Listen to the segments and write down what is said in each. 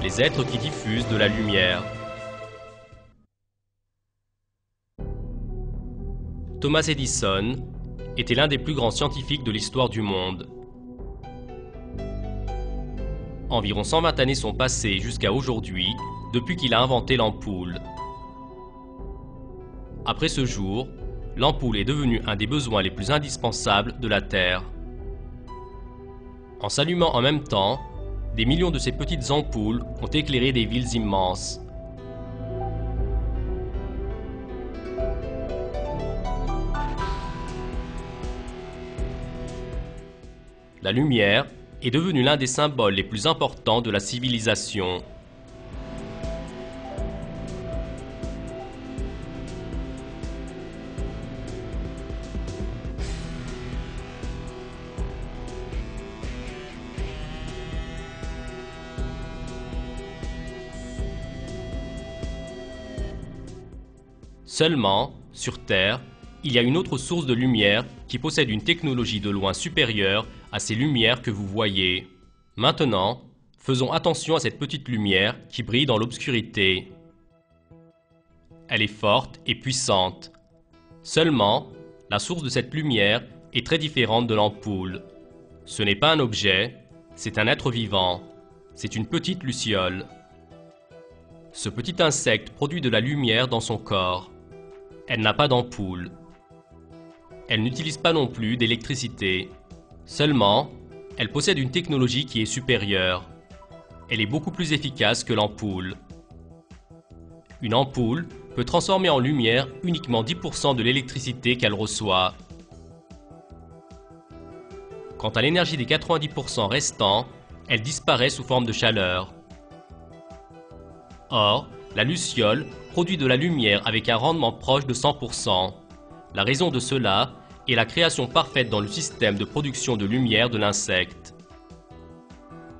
les êtres qui diffusent de la lumière. Thomas Edison était l'un des plus grands scientifiques de l'histoire du monde. Environ 120 années sont passées jusqu'à aujourd'hui depuis qu'il a inventé l'ampoule. Après ce jour, l'ampoule est devenue un des besoins les plus indispensables de la Terre. En s'allumant en même temps, des millions de ces petites ampoules ont éclairé des villes immenses. La lumière est devenue l'un des symboles les plus importants de la civilisation. Seulement, sur Terre, il y a une autre source de lumière qui possède une technologie de loin supérieure à ces lumières que vous voyez. Maintenant, faisons attention à cette petite lumière qui brille dans l'obscurité. Elle est forte et puissante. Seulement, la source de cette lumière est très différente de l'ampoule. Ce n'est pas un objet, c'est un être vivant. C'est une petite luciole. Ce petit insecte produit de la lumière dans son corps. Elle n'a pas d'ampoule. Elle n'utilise pas non plus d'électricité. Seulement, elle possède une technologie qui est supérieure. Elle est beaucoup plus efficace que l'ampoule. Une ampoule peut transformer en lumière uniquement 10% de l'électricité qu'elle reçoit. Quant à l'énergie des 90% restants, elle disparaît sous forme de chaleur. Or, la luciole produit de la lumière avec un rendement proche de 100%. La raison de cela est la création parfaite dans le système de production de lumière de l'insecte.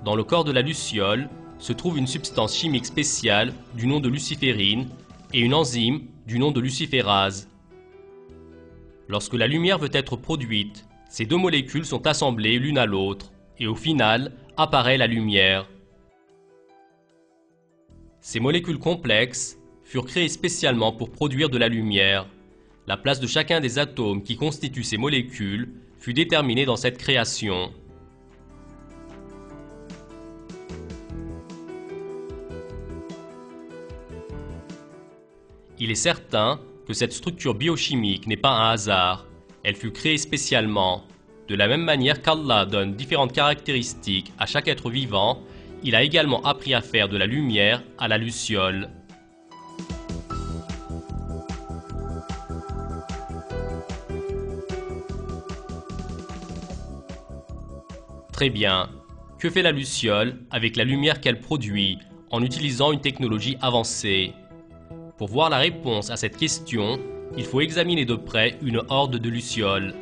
Dans le corps de la luciole se trouve une substance chimique spéciale du nom de luciférine et une enzyme du nom de luciférase. Lorsque la lumière veut être produite, ces deux molécules sont assemblées l'une à l'autre et au final apparaît la lumière. Ces molécules complexes furent créées spécialement pour produire de la lumière. La place de chacun des atomes qui constituent ces molécules fut déterminée dans cette création. Il est certain que cette structure biochimique n'est pas un hasard. Elle fut créée spécialement. De la même manière qu'Allah donne différentes caractéristiques à chaque être vivant, il a également appris à faire de la lumière à la luciole. Très bien. Que fait la luciole avec la lumière qu'elle produit en utilisant une technologie avancée? Pour voir la réponse à cette question, il faut examiner de près une horde de lucioles.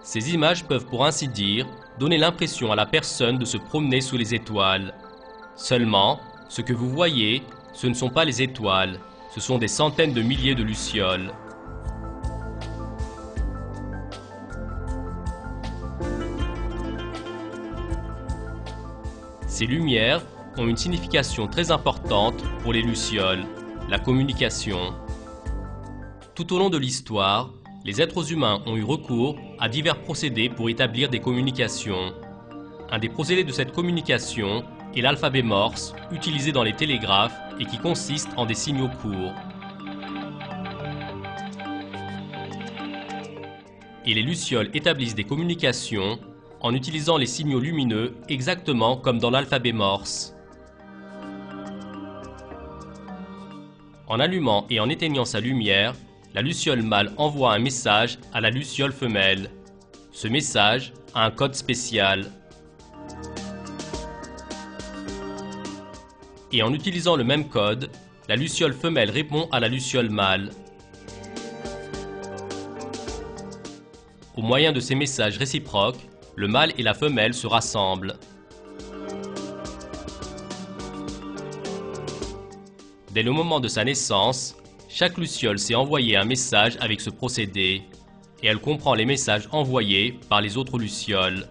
Ces images peuvent pour ainsi dire donner l'impression à la personne de se promener sous les étoiles. Seulement, ce que vous voyez, ce ne sont pas les étoiles, ce sont des centaines de milliers de lucioles. Ces lumières ont une signification très importante pour les lucioles, la communication. Tout au long de l'histoire, les êtres humains ont eu recours à divers procédés pour établir des communications. Un des procédés de cette communication est l'alphabet morse, utilisé dans les télégraphes et qui consiste en des signaux courts. Et les lucioles établissent des communications en utilisant les signaux lumineux exactement comme dans l'alphabet morse. En allumant et en éteignant sa lumière, la luciole mâle envoie un message à la luciole femelle. Ce message a un code spécial. Et en utilisant le même code, la luciole femelle répond à la luciole mâle. Au moyen de ces messages réciproques, le mâle et la femelle se rassemblent. Dès le moment de sa naissance, chaque luciole s'est envoyé un message avec ce procédé. et elle comprend les messages envoyés par les autres lucioles.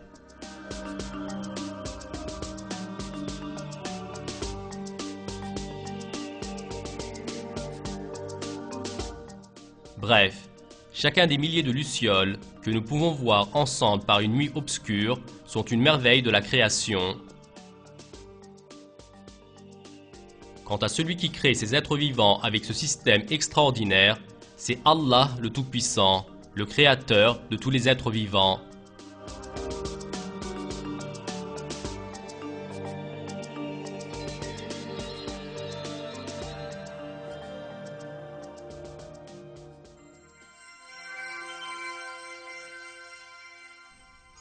Bref, chacun des milliers de lucioles que nous pouvons voir ensemble par une nuit obscure sont une merveille de la création. Quant à celui qui crée ces êtres vivants avec ce système extraordinaire, c'est Allah le Tout-Puissant, le Créateur de tous les êtres vivants.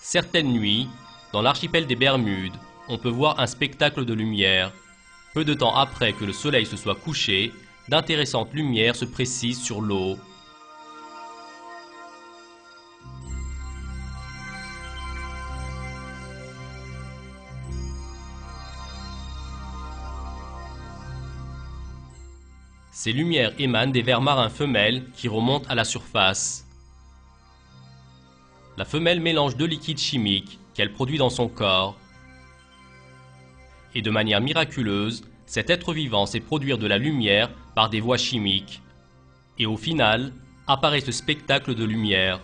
Certaines nuits, dans l'archipel des Bermudes, on peut voir un spectacle de lumière. Peu de temps après que le soleil se soit couché, d'intéressantes lumières se précisent sur l'eau. Ces lumières émanent des vers marins femelles qui remontent à la surface. La femelle mélange deux liquides chimiques qu'elle produit dans son corps. Et de manière miraculeuse, cet être vivant sait produire de la lumière par des voies chimiques. Et au final, apparaît ce spectacle de lumière.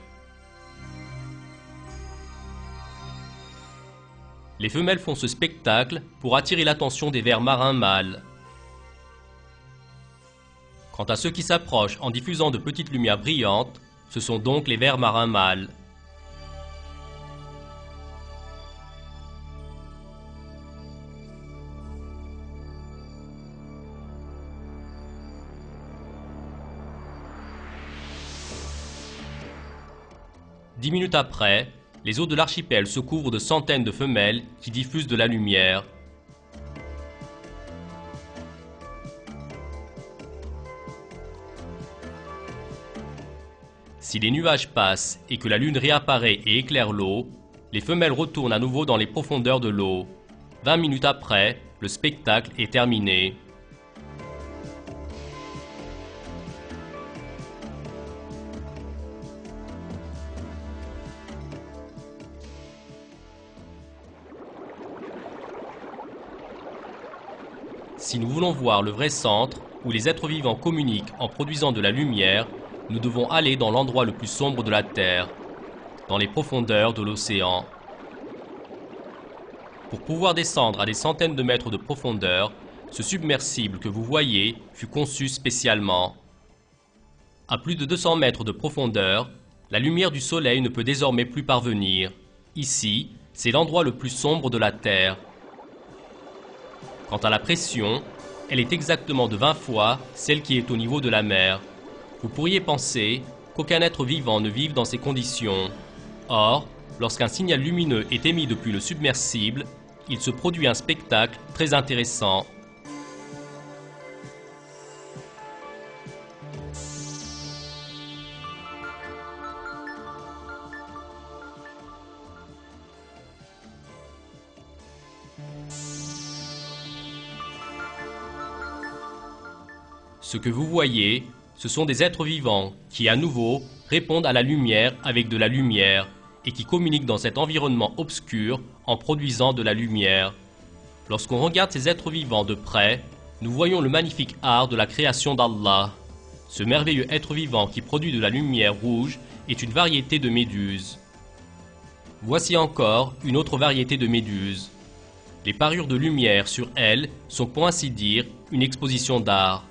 Les femelles font ce spectacle pour attirer l'attention des vers marins mâles. Quant à ceux qui s'approchent en diffusant de petites lumières brillantes, ce sont donc les vers marins mâles. Dix minutes après, les eaux de l'archipel se couvrent de centaines de femelles qui diffusent de la lumière. Si les nuages passent et que la lune réapparaît et éclaire l'eau, les femelles retournent à nouveau dans les profondeurs de l'eau. 20 minutes après, le spectacle est terminé. Si nous voulons voir le vrai centre, où les êtres vivants communiquent en produisant de la lumière, nous devons aller dans l'endroit le plus sombre de la Terre, dans les profondeurs de l'océan. Pour pouvoir descendre à des centaines de mètres de profondeur, ce submersible que vous voyez fut conçu spécialement. À plus de 200 mètres de profondeur, la lumière du soleil ne peut désormais plus parvenir. Ici, c'est l'endroit le plus sombre de la Terre. Quant à la pression, elle est exactement de 20 fois celle qui est au niveau de la mer. Vous pourriez penser qu'aucun être vivant ne vive dans ces conditions. Or, lorsqu'un signal lumineux est émis depuis le submersible, il se produit un spectacle très intéressant. Ce que vous voyez, ce sont des êtres vivants qui, à nouveau, répondent à la lumière avec de la lumière et qui communiquent dans cet environnement obscur en produisant de la lumière. Lorsqu'on regarde ces êtres vivants de près, nous voyons le magnifique art de la création d'Allah. Ce merveilleux être vivant qui produit de la lumière rouge est une variété de méduses. Voici encore une autre variété de méduses. Les parures de lumière sur elles sont pour ainsi dire une exposition d'art.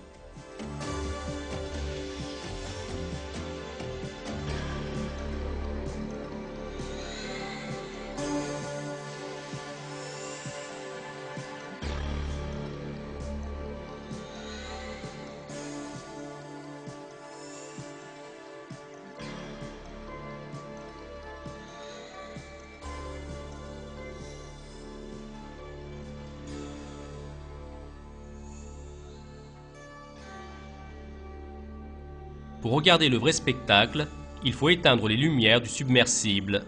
Pour regarder le vrai spectacle, il faut éteindre les lumières du submersible.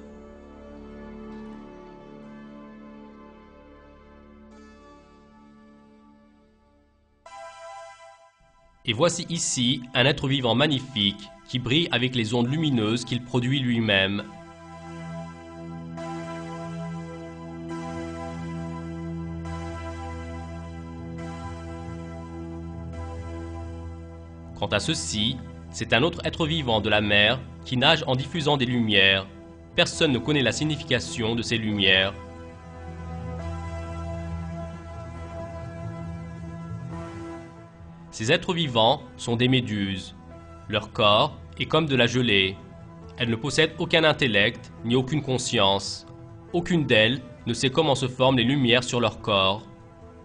Et voici ici un être vivant magnifique qui brille avec les ondes lumineuses qu'il produit lui-même. Quant à ceci, c'est un autre être vivant de la mer qui nage en diffusant des lumières. Personne ne connaît la signification de ces lumières. Ces êtres vivants sont des méduses. Leur corps est comme de la gelée. Elles ne possèdent aucun intellect ni aucune conscience. Aucune d'elles ne sait comment se forment les lumières sur leur corps.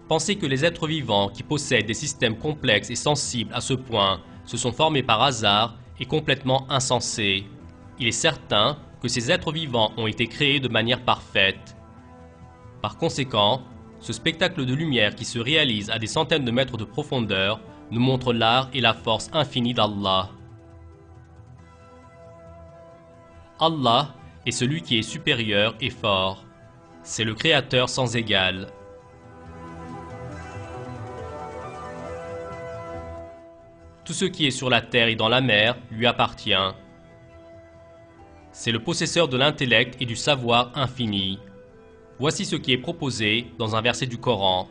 Penser que les êtres vivants qui possèdent des systèmes complexes et sensibles à ce point se sont formés par hasard est complètement insensé. Il est certain que ces êtres vivants ont été créés de manière parfaite. Par conséquent, ce spectacle de lumière qui se réalise à des centaines de mètres de profondeur nous montre l'art et la force infinie d'Allah. Allah est celui qui est supérieur et fort. C'est le Créateur sans égal. Tout ce qui est sur la terre et dans la mer lui appartient. C'est le possesseur de l'intellect et du savoir infini. Voici ce qui est proposé dans un verset du Coran.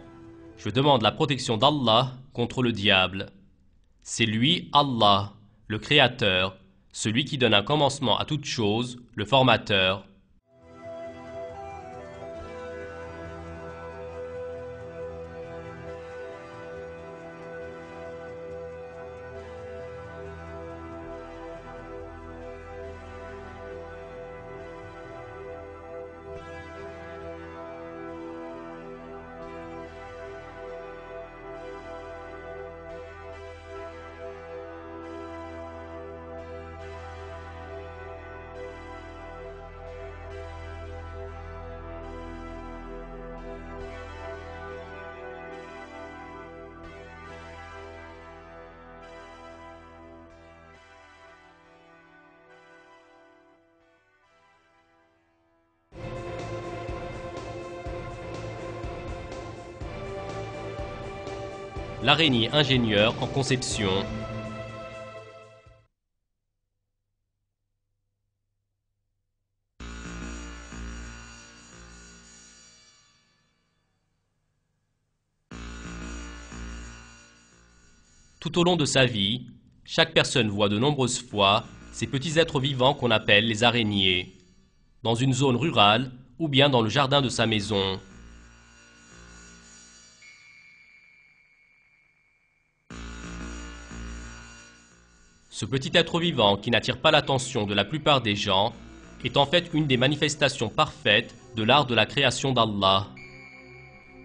Je demande la protection d'Allah contre le diable. C'est lui, Allah, le Créateur, celui qui donne un commencement à toute chose, le Formateur. L'araignée ingénieur en conception. Tout au long de sa vie, chaque personne voit de nombreuses fois ces petits êtres vivants qu'on appelle les araignées, dans une zone rurale ou bien dans le jardin de sa maison. Ce petit être vivant qui n'attire pas l'attention de la plupart des gens est en fait une des manifestations parfaites de l'art de la création d'Allah.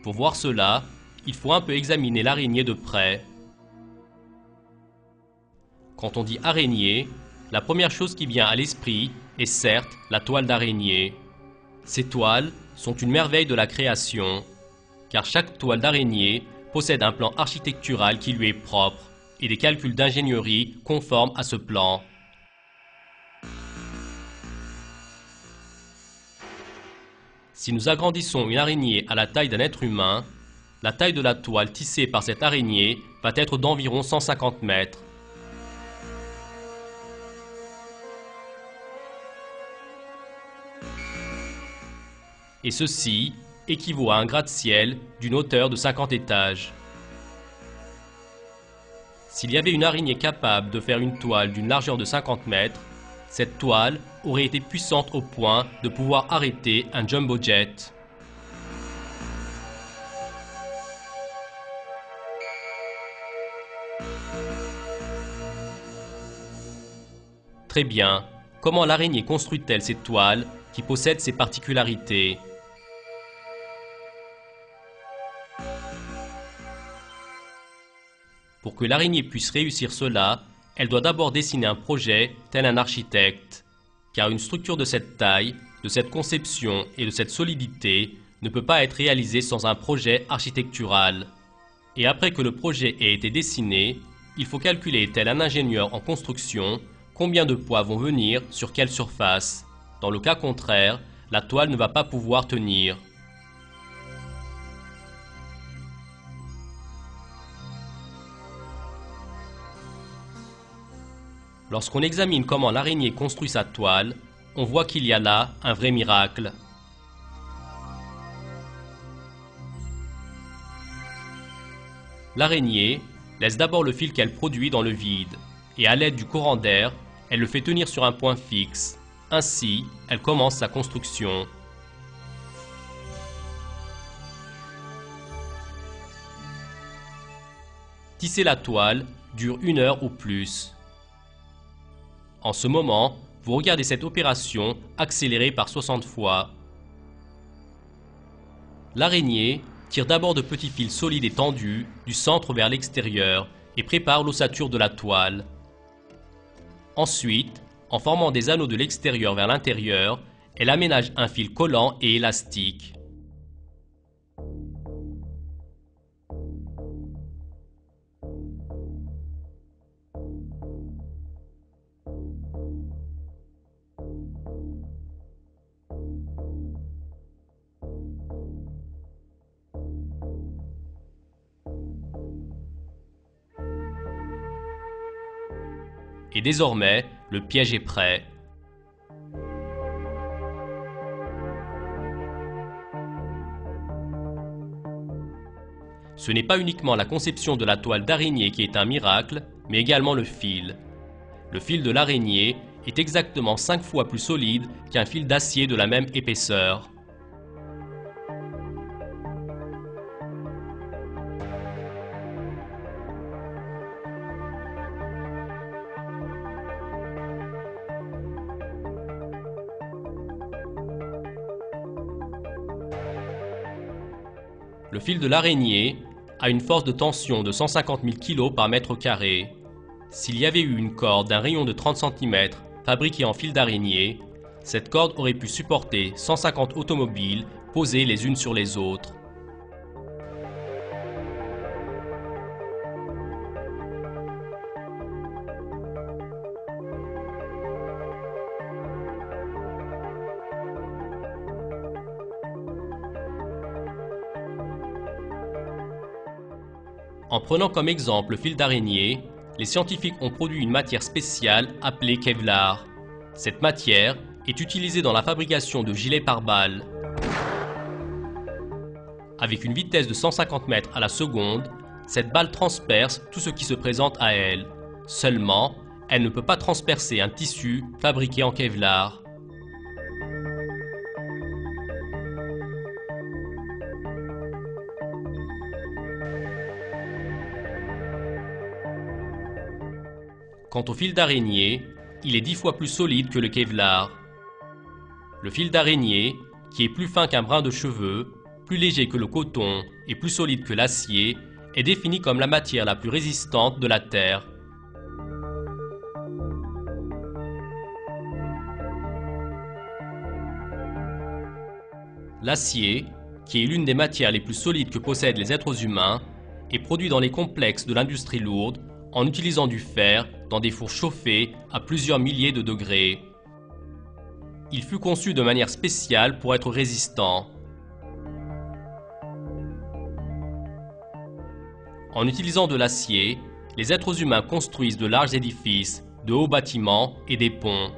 Pour voir cela, il faut un peu examiner l'araignée de près. Quand on dit araignée, la première chose qui vient à l'esprit est certes la toile d'araignée. Ces toiles sont une merveille de la création, car chaque toile d'araignée possède un plan architectural qui lui est propre et des calculs d'ingénierie conformes à ce plan. Si nous agrandissons une araignée à la taille d'un être humain, la taille de la toile tissée par cette araignée va être d'environ 150 mètres. Et ceci équivaut à un gratte-ciel d'une hauteur de 50 étages. S'il y avait une araignée capable de faire une toile d'une largeur de 50 mètres, cette toile aurait été puissante au point de pouvoir arrêter un jumbo jet. Très bien, comment l'araignée construit-elle cette toile qui possède ces particularités ? Pour que l'araignée puisse réussir cela, elle doit d'abord dessiner un projet tel un architecte. Car une structure de cette taille, de cette conception et de cette solidité ne peut pas être réalisée sans un projet architectural. Et après que le projet ait été dessiné, il faut calculer tel un ingénieur en construction combien de poids vont venir sur quelle surface. Dans le cas contraire, la toile ne va pas pouvoir tenir. Lorsqu'on examine comment l'araignée construit sa toile, on voit qu'il y a là un vrai miracle. L'araignée laisse d'abord le fil qu'elle produit dans le vide, et à l'aide du courant d'air, elle le fait tenir sur un point fixe. Ainsi, elle commence sa construction. Tisser la toile dure 1 heure ou plus. En ce moment, vous regardez cette opération accélérée par 60 fois. L'araignée tire d'abord de petits fils solides et tendus du centre vers l'extérieur et prépare l'ossature de la toile. Ensuite, en formant des anneaux de l'extérieur vers l'intérieur, elle aménage un fil collant et élastique. Et désormais, le piège est prêt. Ce n'est pas uniquement la conception de la toile d'araignée qui est un miracle, mais également le fil. Le fil de l'araignée est exactement 5 fois plus solide qu'un fil d'acier de la même épaisseur. Le fil de l'araignée a une force de tension de 150 000 kg par mètre carré. S'il y avait eu une corde d'un rayon de 30 cm fabriquée en fil d'araignée, cette corde aurait pu supporter 150 automobiles posées les unes sur les autres. En prenant comme exemple le fil d'araignée, les scientifiques ont produit une matière spéciale appelée Kevlar. Cette matière est utilisée dans la fabrication de gilets pare-balles. Avec une vitesse de 150 mètres à la seconde, cette balle transperce tout ce qui se présente à elle. Seulement, elle ne peut pas transpercer un tissu fabriqué en Kevlar. Quant au fil d'araignée, il est 10 fois plus solide que le Kevlar. Le fil d'araignée, qui est plus fin qu'un brin de cheveux, plus léger que le coton et plus solide que l'acier, est défini comme la matière la plus résistante de la Terre. L'acier, qui est l'une des matières les plus solides que possèdent les êtres humains, est produit dans les complexes de l'industrie lourde en utilisant du fer dans des fours chauffés à plusieurs milliers de degrés. Il fut conçu de manière spéciale pour être résistant. En utilisant de l'acier, les êtres humains construisent de larges édifices, de hauts bâtiments et des ponts.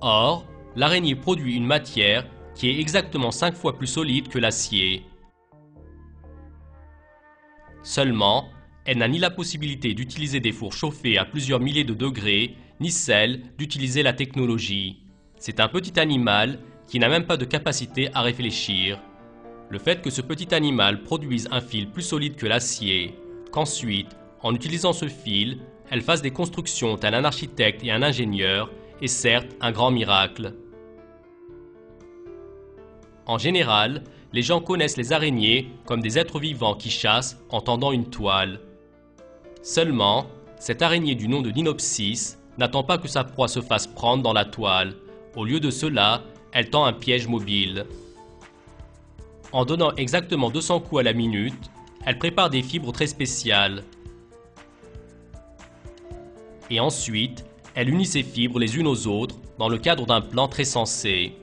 Or, l'araignée produit une matière qui est exactement 5 fois plus solide que l'acier. Seulement, elle n'a ni la possibilité d'utiliser des fours chauffés à plusieurs milliers de degrés, ni celle d'utiliser la technologie. C'est un petit animal qui n'a même pas de capacité à réfléchir. Le fait que ce petit animal produise un fil plus solide que l'acier, qu'ensuite, en utilisant ce fil, elle fasse des constructions tel un architecte et un ingénieur, est certes un grand miracle. En général, les gens connaissent les araignées comme des êtres vivants qui chassent en tendant une toile. Seulement, cette araignée du nom de Dinopsis n'attend pas que sa proie se fasse prendre dans la toile. Au lieu de cela, elle tend un piège mobile. En donnant exactement 200 coups à la minute, elle prépare des fibres très spéciales. Et ensuite, elle unit ces fibres les unes aux autres dans le cadre d'un plan très sensé.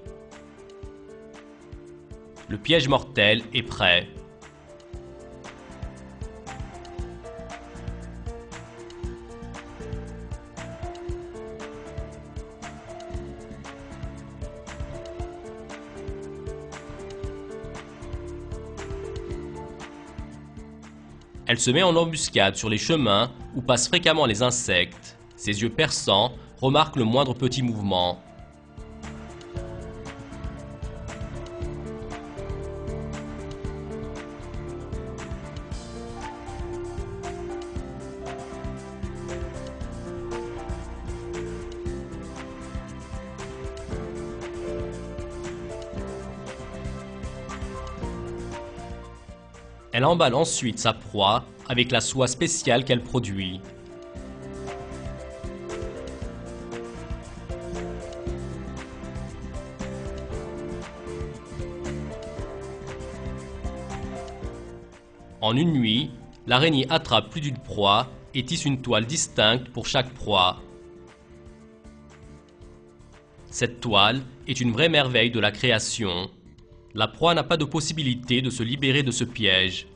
Le piège mortel est prêt. Elle se met en embuscade sur les chemins où passent fréquemment les insectes. Ses yeux perçants remarquent le moindre petit mouvement. Elle emballe ensuite sa proie avec la soie spéciale qu'elle produit. En une nuit, l'araignée attrape plus d'une proie et tisse une toile distincte pour chaque proie. Cette toile est une vraie merveille de la création. La proie n'a pas de possibilité de se libérer de ce piège.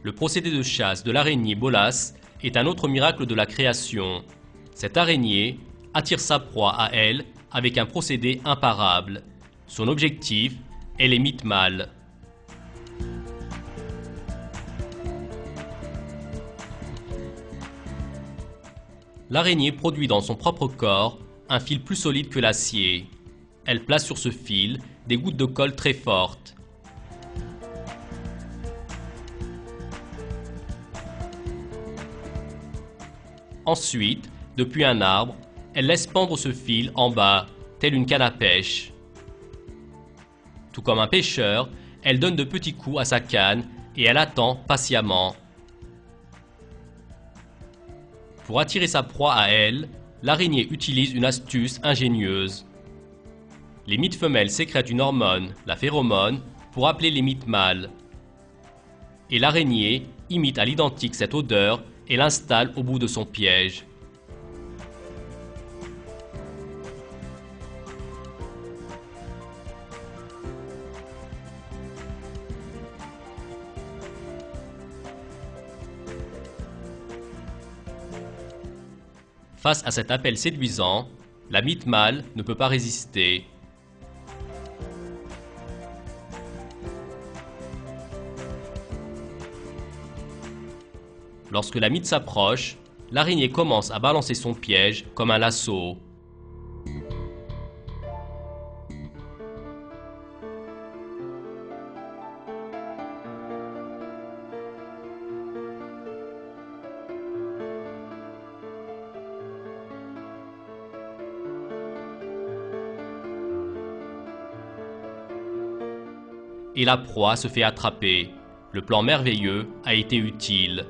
Le procédé de chasse de l'araignée bolas est un autre miracle de la création. Cette araignée attire sa proie à elle avec un procédé imparable. Son objectif est les mites mâles. L'araignée produit dans son propre corps un fil plus solide que l'acier. Elle place sur ce fil des gouttes de colle très fortes. Ensuite, depuis un arbre, elle laisse pendre ce fil en bas, telle une canne à pêche. Tout comme un pêcheur, elle donne de petits coups à sa canne et elle attend patiemment. Pour attirer sa proie à elle, l'araignée utilise une astuce ingénieuse. Les mites femelles sécrètent une hormone, la phéromone, pour appeler les mites mâles. Et l'araignée imite à l'identique cette odeur et l'installe au bout de son piège. Face à cet appel séduisant, la mite mâle ne peut pas résister. Lorsque la mite s'approche, l'araignée commence à balancer son piège comme un lasso. Et la proie se fait attraper. Le plan merveilleux a été utile.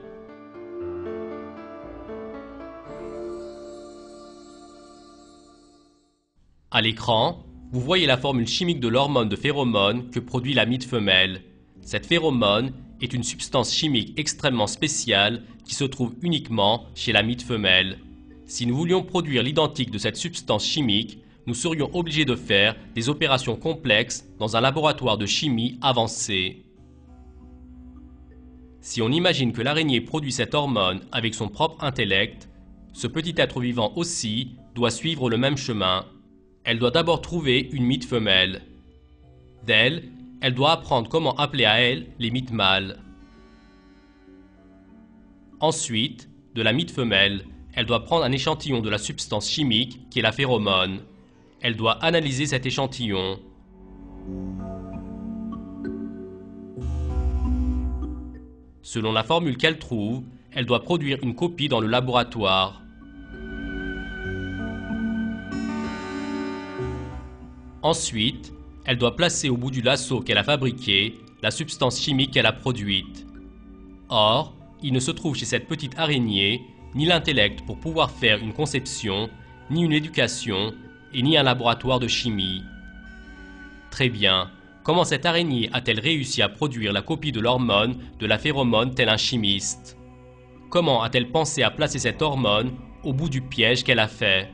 À l'écran, vous voyez la formule chimique de l'hormone de phéromone que produit la mite femelle. Cette phéromone est une substance chimique extrêmement spéciale qui se trouve uniquement chez la mite femelle. Si nous voulions produire l'identique de cette substance chimique, nous serions obligés de faire des opérations complexes dans un laboratoire de chimie avancé. Si on imagine que l'araignée produit cette hormone avec son propre intellect, ce petit être vivant aussi doit suivre le même chemin. Elle doit d'abord trouver une mite femelle. D'elle, elle doit apprendre comment appeler à elle les mites mâles. Ensuite, de la mite femelle, elle doit prendre un échantillon de la substance chimique qui est la phéromone. Elle doit analyser cet échantillon. Selon la formule qu'elle trouve, elle doit produire une copie dans le laboratoire. Ensuite, elle doit placer au bout du lasso qu'elle a fabriqué la substance chimique qu'elle a produite. Or, il ne se trouve chez cette petite araignée ni l'intellect pour pouvoir faire une conception, ni une éducation, et ni un laboratoire de chimie. Très bien, comment cette araignée a-t-elle réussi à produire la copie de l'hormone de la phéromone tel un chimiste? Comment a-t-elle pensé à placer cette hormone au bout du piège qu'elle a fait.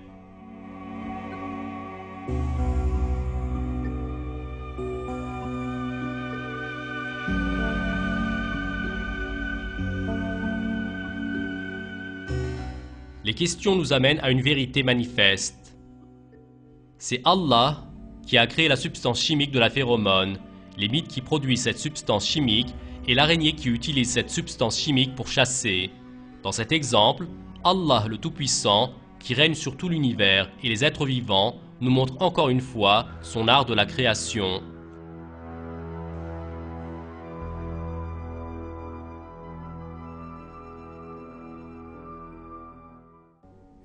Les questions nous amènent à une vérité manifeste. C'est Allah qui a créé la substance chimique de la phéromone, les mythes qui produisent cette substance chimique et l'araignée qui utilise cette substance chimique pour chasser. Dans cet exemple, Allah le Tout-Puissant, qui règne sur tout l'univers et les êtres vivants, nous montre encore une fois son art de la création.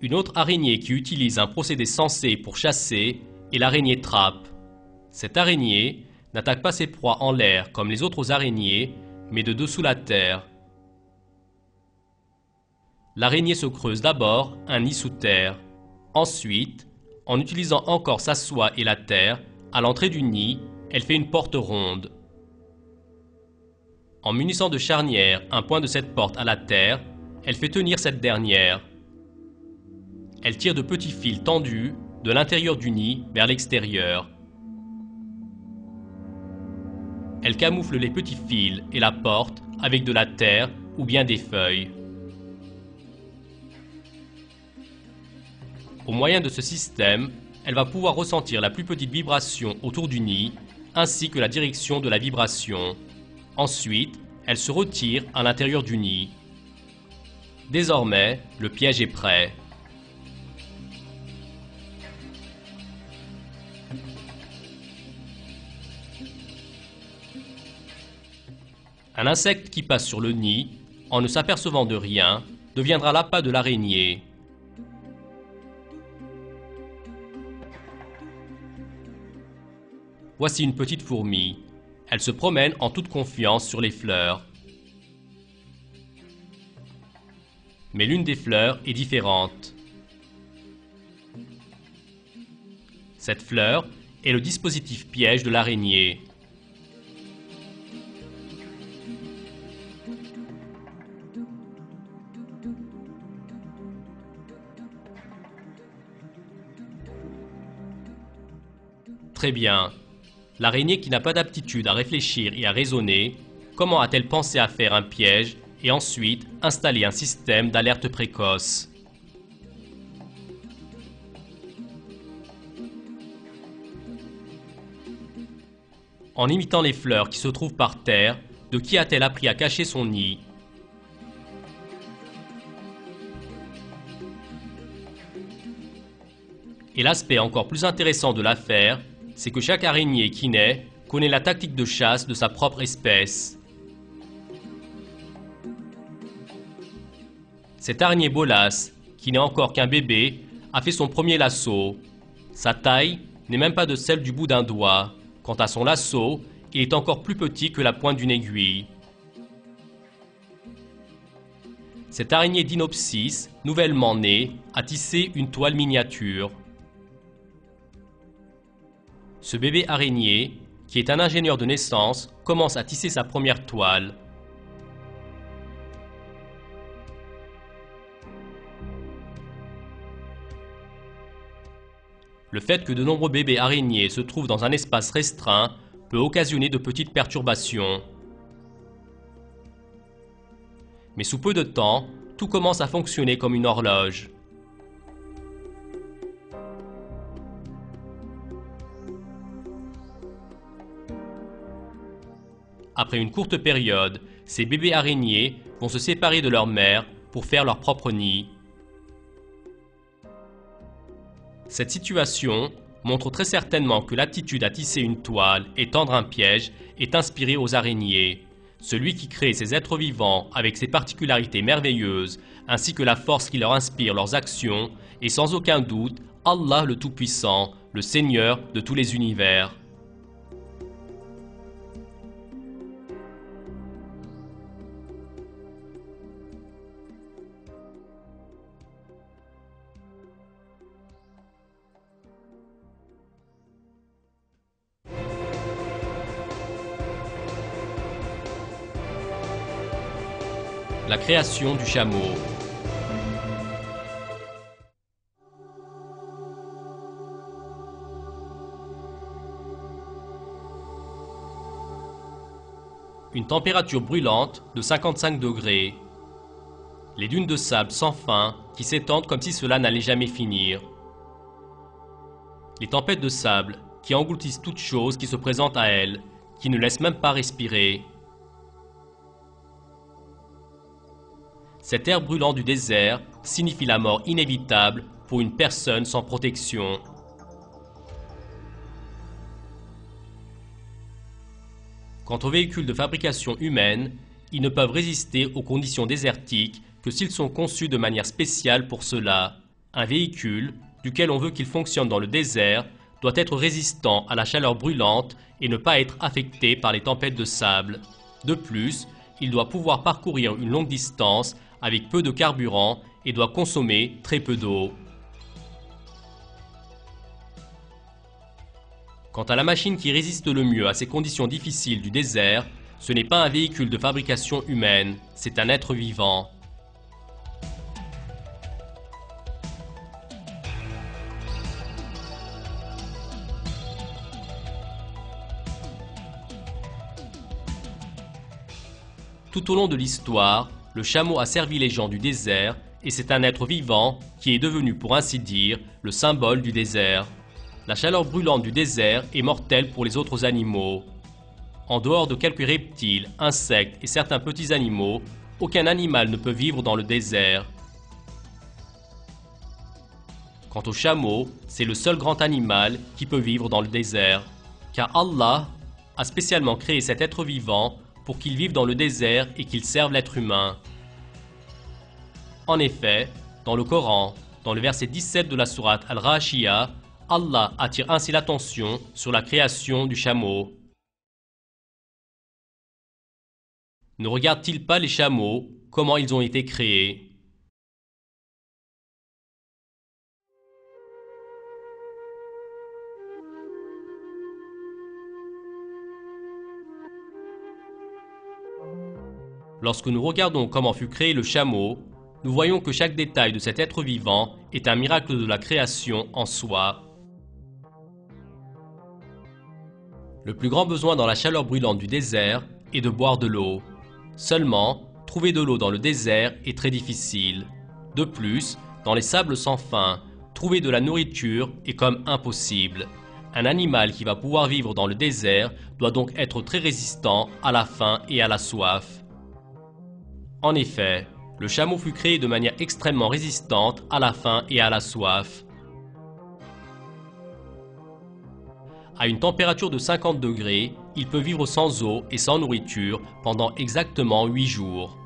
Une autre araignée qui utilise un procédé sensé pour chasser est l'araignée trappe. Cette araignée n'attaque pas ses proies en l'air comme les autres araignées, mais de dessous la terre. L'araignée se creuse d'abord un nid sous terre. Ensuite, en utilisant encore sa soie et la terre, à l'entrée du nid, elle fait une porte ronde. En munissant de charnière un point de cette porte à la terre, elle fait tenir cette dernière. Elle tire de petits fils tendus de l'intérieur du nid vers l'extérieur. Elle camoufle les petits fils et la porte avec de la terre ou bien des feuilles. Au moyen de ce système, elle va pouvoir ressentir la plus petite vibration autour du nid, ainsi que la direction de la vibration. Ensuite, elle se retire à l'intérieur du nid. Désormais, le piège est prêt. Un insecte qui passe sur le nid, en ne s'apercevant de rien, deviendra l'appât de l'araignée. Voici une petite fourmi. Elle se promène en toute confiance sur les fleurs. Mais l'une des fleurs est différente. Cette fleur est le dispositif piège de l'araignée. Très bien. L'araignée qui n'a pas d'aptitude à réfléchir et à raisonner, comment a-t-elle pensé à faire un piège et ensuite installer un système d'alerte précoce? En imitant les fleurs qui se trouvent par terre, de qui a-t-elle appris à cacher son nid? Et l'aspect encore plus intéressant de l'affaire, c'est que chaque araignée qui naît connaît la tactique de chasse de sa propre espèce. Cette araignée bolasse, qui n'est encore qu'un bébé, a fait son premier lasso. Sa taille n'est même pas de celle du bout d'un doigt. Quant à son lasso, il est encore plus petit que la pointe d'une aiguille. Cette araignée Dinopsis, nouvellement née, a tissé une toile miniature. Ce bébé araignée, qui est un ingénieur de naissance, commence à tisser sa première toile. Le fait que de nombreux bébés araignées se trouvent dans un espace restreint peut occasionner de petites perturbations. Mais sous peu de temps, tout commence à fonctionner comme une horloge. Après une courte période, ces bébés araignées vont se séparer de leur mère pour faire leur propre nid. Cette situation montre très certainement que l'aptitude à tisser une toile et tendre un piège est inspirée aux araignées. Celui qui crée ces êtres vivants avec ses particularités merveilleuses, ainsi que la force qui leur inspire leurs actions, est sans aucun doute Allah le Tout-Puissant, le Seigneur de tous les univers. La création du chameau. Une température brûlante de 55 degrés. Les dunes de sable sans fin qui s'étendent comme si cela n'allait jamais finir. Les tempêtes de sable qui engloutissent toute chose qui se présente à elles, qui ne laissent même pas respirer. Cet air brûlant du désert signifie la mort inévitable pour une personne sans protection. Quant aux véhicules de fabrication humaine, ils ne peuvent résister aux conditions désertiques que s'ils sont conçus de manière spéciale pour cela. Un véhicule, duquel on veut qu'il fonctionne dans le désert, doit être résistant à la chaleur brûlante et ne pas être affecté par les tempêtes de sable. De plus, il doit pouvoir parcourir une longue distance avec peu de carburant et doit consommer très peu d'eau. Quant à la machine qui résiste le mieux à ces conditions difficiles du désert, ce n'est pas un véhicule de fabrication humaine, c'est un être vivant. Tout au long de l'histoire, le chameau a servi les gens du désert et c'est un être vivant qui est devenu, pour ainsi dire, le symbole du désert. La chaleur brûlante du désert est mortelle pour les autres animaux. En dehors de quelques reptiles, insectes et certains petits animaux, aucun animal ne peut vivre dans le désert. Quant au chameau, c'est le seul grand animal qui peut vivre dans le désert, car Allah a spécialement créé cet être vivant pour qu'il vive dans le désert et qu'il serve l'être humain. En effet, dans le Coran, dans le verset 17 de la sourate Al-Ghashiyah, Allah attire ainsi l'attention sur la création du chameau. Ne regarde-t-il pas les chameaux, comment ils ont été créés? Lorsque nous regardons comment fut créé le chameau, nous voyons que chaque détail de cet être vivant est un miracle de la création en soi. Le plus grand besoin dans la chaleur brûlante du désert est de boire de l'eau. Seulement, trouver de l'eau dans le désert est très difficile. De plus, dans les sables sans fin, trouver de la nourriture est comme impossible. Un animal qui va pouvoir vivre dans le désert doit donc être très résistant à la faim et à la soif. En effet, le chameau fut créé de manière extrêmement résistante à la faim et à la soif. À une température de 50 degrés, il peut vivre sans eau et sans nourriture pendant exactement 8 jours.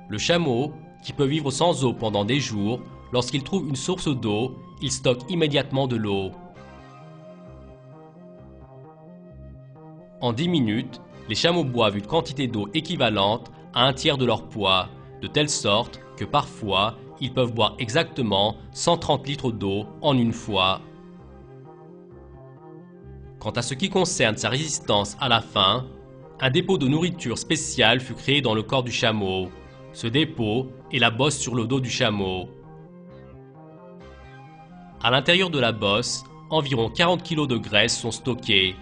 Le chameau, qui peut vivre sans eau pendant des jours, lorsqu'il trouve une source d'eau, il stocke immédiatement de l'eau. En 10 minutes, les chameaux boivent une quantité d'eau équivalente à un tiers de leur poids, de telle sorte que parfois, ils peuvent boire exactement 130 litres d'eau en une fois. Quant à ce qui concerne sa résistance à la faim, un dépôt de nourriture spéciale fut créé dans le corps du chameau. Ce dépôt est la bosse sur le dos du chameau. À l'intérieur de la bosse, environ 40 kg de graisse sont stockés.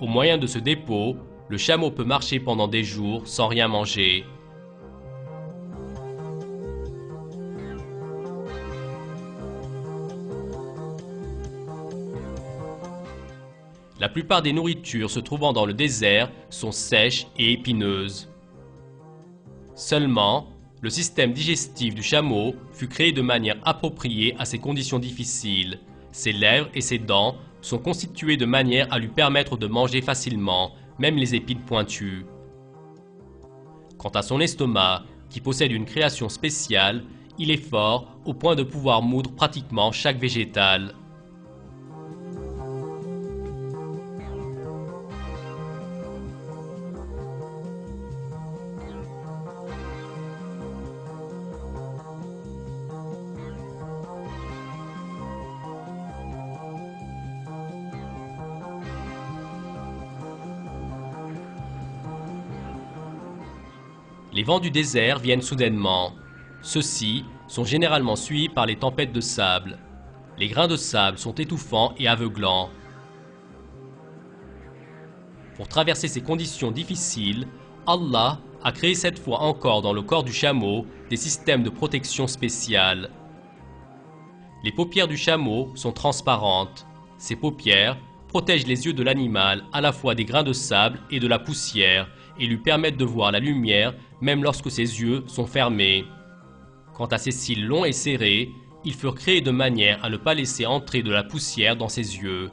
Au moyen de ce dépôt, le chameau peut marcher pendant des jours sans rien manger. La plupart des nourritures se trouvant dans le désert sont sèches et épineuses. Seulement, le système digestif du chameau fut créé de manière appropriée à ces conditions difficiles. Ses lèvres et ses dents sont constituées de manière à lui permettre de manger facilement, même les épines pointues. Quant à son estomac, qui possède une création spéciale, il est fort au point de pouvoir moudre pratiquement chaque végétal. Les vents du désert viennent soudainement. Ceux-ci sont généralement suivis par les tempêtes de sable. Les grains de sable sont étouffants et aveuglants. Pour traverser ces conditions difficiles, Allah a créé cette fois encore dans le corps du chameau des systèmes de protection spéciales. Les paupières du chameau sont transparentes. Ces paupières protègent les yeux de l'animal à la fois des grains de sable et de la poussière et lui permettent de voir la lumière même lorsque ses yeux sont fermés. Quant à ses cils longs et serrés, ils furent créés de manière à ne pas laisser entrer de la poussière dans ses yeux.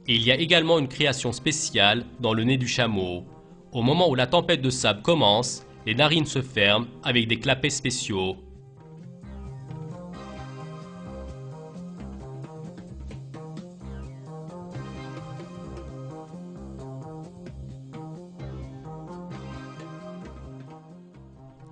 Et il y a également une création spéciale dans le nez du chameau. Au moment où la tempête de sable commence, les narines se ferment avec des clapets spéciaux.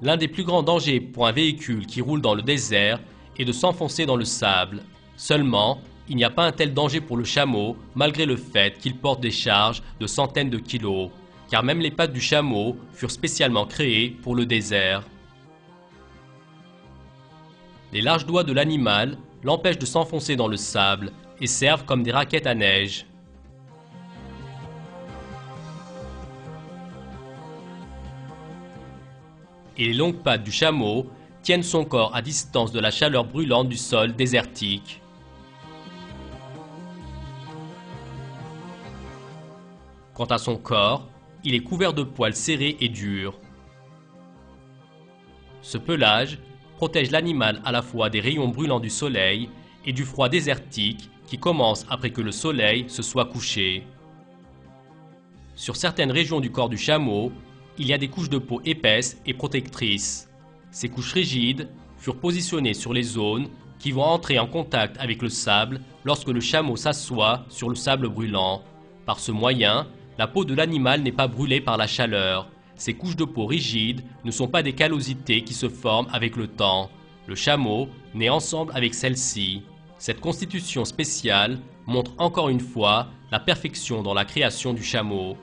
L'un des plus grands dangers pour un véhicule qui roule dans le désert est de s'enfoncer dans le sable. Seulement, il n'y a pas un tel danger pour le chameau malgré le fait qu'il porte des charges de centaines de kilos, car même les pattes du chameau furent spécialement créées pour le désert. Les larges doigts de l'animal l'empêchent de s'enfoncer dans le sable et servent comme des raquettes à neige. Et les longues pattes du chameau tiennent son corps à distance de la chaleur brûlante du sol désertique. Quant à son corps, il est couvert de poils serrés et durs. Ce pelage protège l'animal à la fois des rayons brûlants du soleil et du froid désertique qui commence après que le soleil se soit couché. Sur certaines régions du corps du chameau, il y a des couches de peau épaisses et protectrices. Ces couches rigides furent positionnées sur les zones qui vont entrer en contact avec le sable lorsque le chameau s'assoit sur le sable brûlant. Par ce moyen, la peau de l'animal n'est pas brûlée par la chaleur. Ces couches de peau rigides ne sont pas des callosités qui se forment avec le temps. Le chameau naît ensemble avec celle-ci. Cette constitution spéciale montre encore une fois la perfection dans la création du chameau.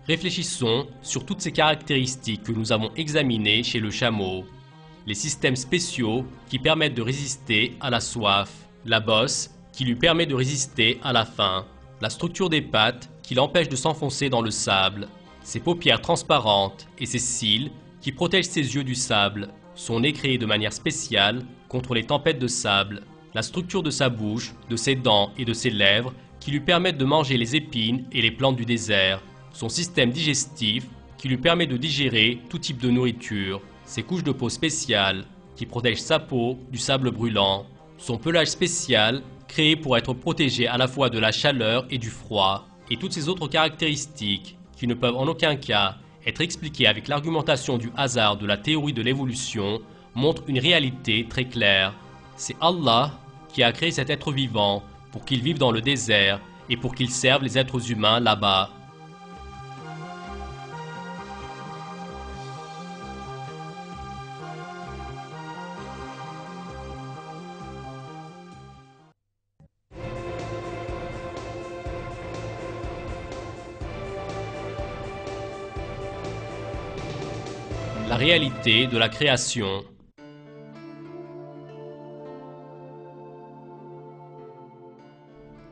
Réfléchissons sur toutes ces caractéristiques que nous avons examinées chez le chameau. Les systèmes spéciaux qui permettent de résister à la soif, la bosse qui lui permet de résister à la faim, la structure des pattes qui l'empêche de s'enfoncer dans le sable, ses paupières transparentes et ses cils qui protègent ses yeux du sable, son nez créé de manière spéciale contre les tempêtes de sable, la structure de sa bouche, de ses dents et de ses lèvres qui lui permettent de manger les épines et les plantes du désert, son système digestif qui lui permet de digérer tout type de nourriture, ses couches de peau spéciales qui protègent sa peau du sable brûlant, son pelage spécial créé pour être protégé à la fois de la chaleur et du froid, et toutes ces autres caractéristiques qui ne peuvent en aucun cas être expliquées avec l'argumentation du hasard de la théorie de l'évolution montrent une réalité très claire. C'est Allah qui a créé cet être vivant pour qu'il vive dans le désert et pour qu'il serve les êtres humains là-bas. La réalité de la création.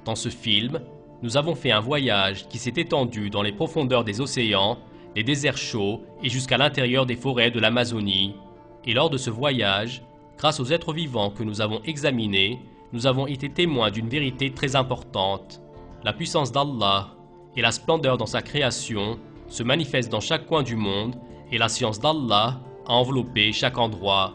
Dans ce film, nous avons fait un voyage qui s'est étendu dans les profondeurs des océans, les déserts chauds et jusqu'à l'intérieur des forêts de l'Amazonie. Et lors de ce voyage, grâce aux êtres vivants que nous avons examinés, nous avons été témoins d'une vérité très importante. La puissance d'Allah et la splendeur dans sa création se manifestent dans chaque coin du monde et la science d'Allah a enveloppé chaque endroit.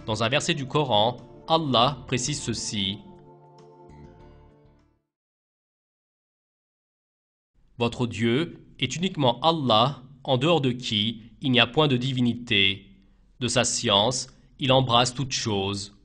Dans un verset du Coran, Allah précise ceci. Votre Dieu est uniquement Allah, en dehors de qui il n'y a point de divinité. De sa science, il embrasse toutes choses.